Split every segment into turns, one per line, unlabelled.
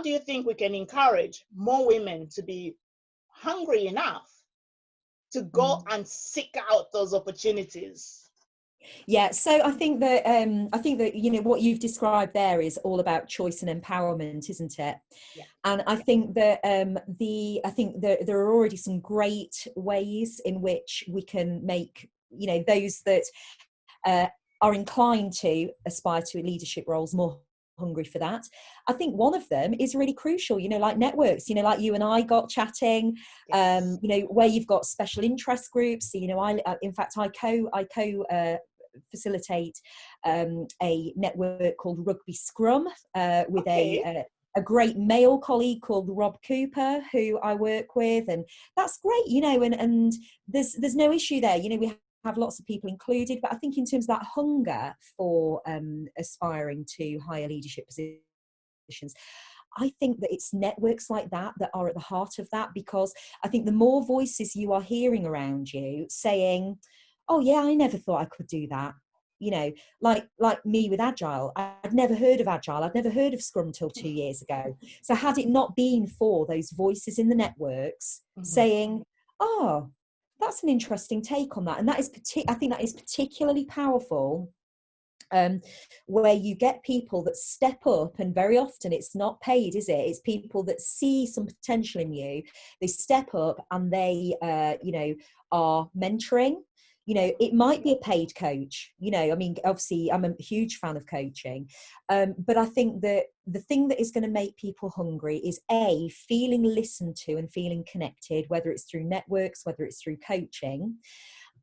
do you think we can encourage more women to be hungry enough to go and seek out those opportunities?
Yeah, so I think that you know what you've described there is all about choice and empowerment, isn't it?
Yeah.
And I think that there are already some great ways in which we can make, you know, those that are inclined to aspire to leadership roles more hungry for that. I think one of them is really crucial, you know, like networks, you know, like you and I got chatting,
Yes.
you know, where you've got special interest groups. You know, I facilitate a network called Rugby Scrum with
Okay.
a great male colleague called Rob Cooper, who I work with, and that's great, you know, and there's no issue there. You know, we have lots of people included, but I think in terms of that hunger for aspiring to higher leadership positions, I think that it's networks like that that are at the heart of that, because I think the more voices you are hearing around you saying, oh yeah, I never thought I could do that. You know, like me with Agile, I'd never heard of Agile. I'd never heard of Scrum till 2 years ago. So had it not been for those voices in the networks saying, oh, that's an interesting take on that. And that is I think that is particularly powerful where you get people that step up, and very often it's not paid, is it? It's people that see some potential in you. They step up and they, you know, are mentoring. You know, it might be a paid coach. You know, I mean, obviously, I'm a huge fan of coaching, but I think that the thing that is going to make people hungry is feeling listened to and feeling connected, whether it's through networks, whether it's through coaching.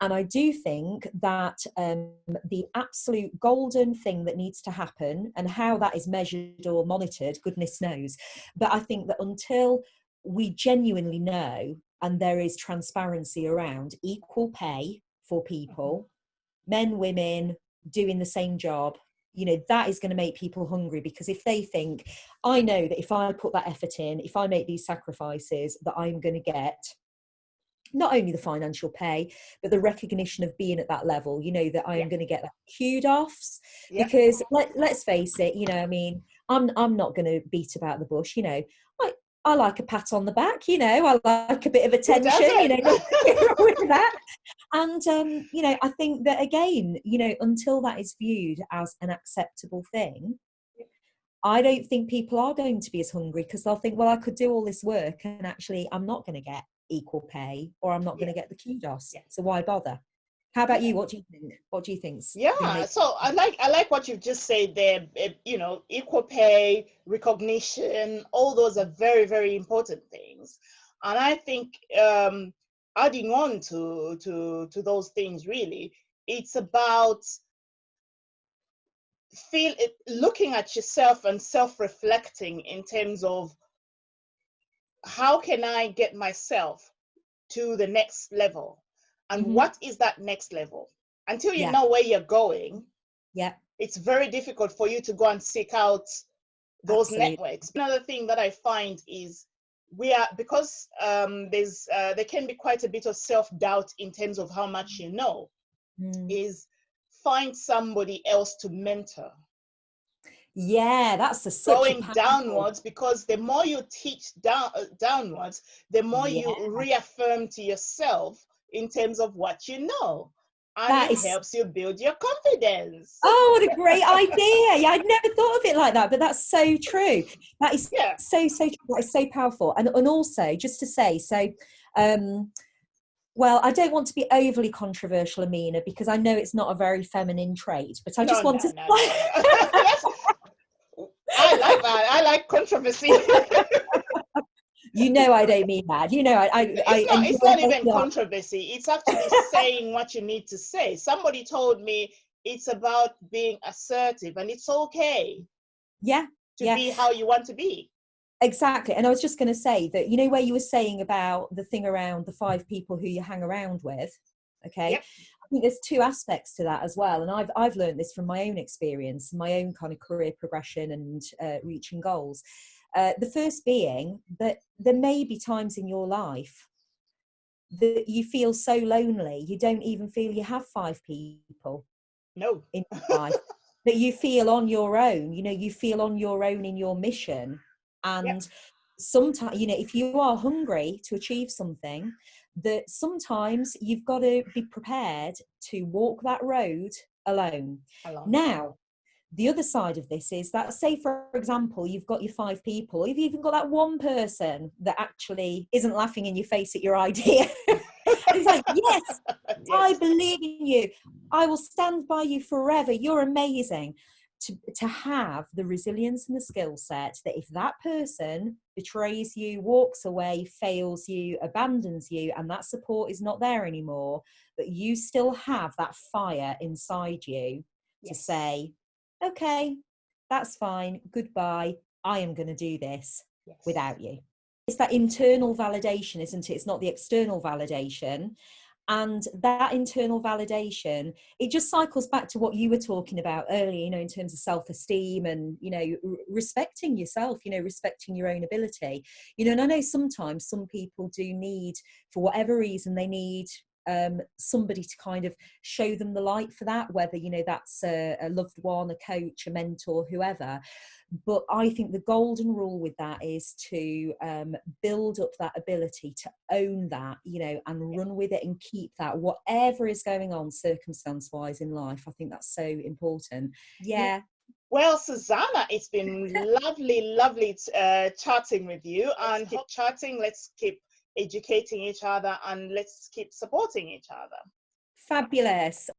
And I do think that the absolute golden thing that needs to happen, and how that is measured or monitored, goodness knows, but I think that until we genuinely know and there is transparency around equal pay for people, men, women, doing the same job, you know, that is going to make people hungry, because if they think, I know that if I put that effort in, if I make these sacrifices, that I'm going to get not only the financial pay, but the recognition of being at that level, you know, that I am going to get that kudos. Because let's face it, you know, I mean, I'm not going to beat about the bush, you know. I like a pat on the back, you know, I like a bit of attention, you know, with that. And, you know, I think that, again, you know, until that is viewed as an acceptable thing, I don't think people are going to be as hungry, because they'll think, well, I could do all this work and actually I'm not going to get equal pay, or I'm not going to get the kudos. So why bother? How about you? What do you think? What do you think's going to make?
So I like what you've just said there. You know, equal pay, recognition, all those are very, very important things. And I think adding on to those things, really, it's about looking at yourself and self-reflecting in terms of, how can I get myself to the next level? And what is that next level? Until you know where you're going, it's very difficult for you to go and seek out those networks. Another thing that I find is because there can be quite a bit of self-doubt in terms of how much you know, is find somebody else to mentor.
Yeah, that's
going downwards, because the more you teach downwards, the more you reaffirm to yourself in terms of what you know. And it helps you build your confidence.
Oh, what a great idea. Yeah, I'd never thought of it like that, but that's so true. That is so true. That is so powerful. And also, just to say, so, well, I don't want to be overly controversial, Amina, because I know it's not a very feminine trait, but I just want to...
I like that. I like controversy.
You know, I don't mean that. You know,
it's not even controversy. It's actually saying what you need to say. Somebody told me it's about being assertive, and it's okay. To be how you want to be.
Exactly. And I was just going to say that, you know, where you were saying about the thing around the 5 people who you hang around with. Okay. I think there's 2 aspects to that as well. And I've learned this from my own experience, my own kind of career progression and reaching goals. The first being that there may be times in your life that you feel so lonely, you don't even feel you have 5 people in your life, that you feel on your own, you know, you feel on your own in your mission. And sometimes, you know, if you are hungry to achieve something, that sometimes you've got to be prepared to walk that road alone. Now, the other side of this is that, say, for example, you've got your 5 people, or you've even got that one person that actually isn't laughing in your face at your idea. It's like, yes, I believe in you. I will stand by you forever. You're amazing. To have the resilience and the skill set that if that person betrays you, walks away, fails you, abandons you, and that support is not there anymore, but you still have that fire inside you to say, okay, that's fine, goodbye, I am going to do this without you. It's that internal validation, isn't it? It's not the external validation. And that internal validation, it just cycles back to what you were talking about earlier, you know, in terms of self-esteem and, you know, respecting yourself, you know, respecting your own ability. You know, and I know sometimes some people do need, for whatever reason, they need somebody to kind of show them the light for that, whether, you know, that's a loved one, a coach, a mentor, whoever. But I think the golden rule with that is to build up that ability to own that, you know, and run with it and keep that, whatever is going on circumstance-wise in life. I think that's so important. Yeah.
Well, Susanna, it's been lovely chatting with you. And keep chatting. Let's keep educating each other, and let's keep supporting each other.
Fabulous.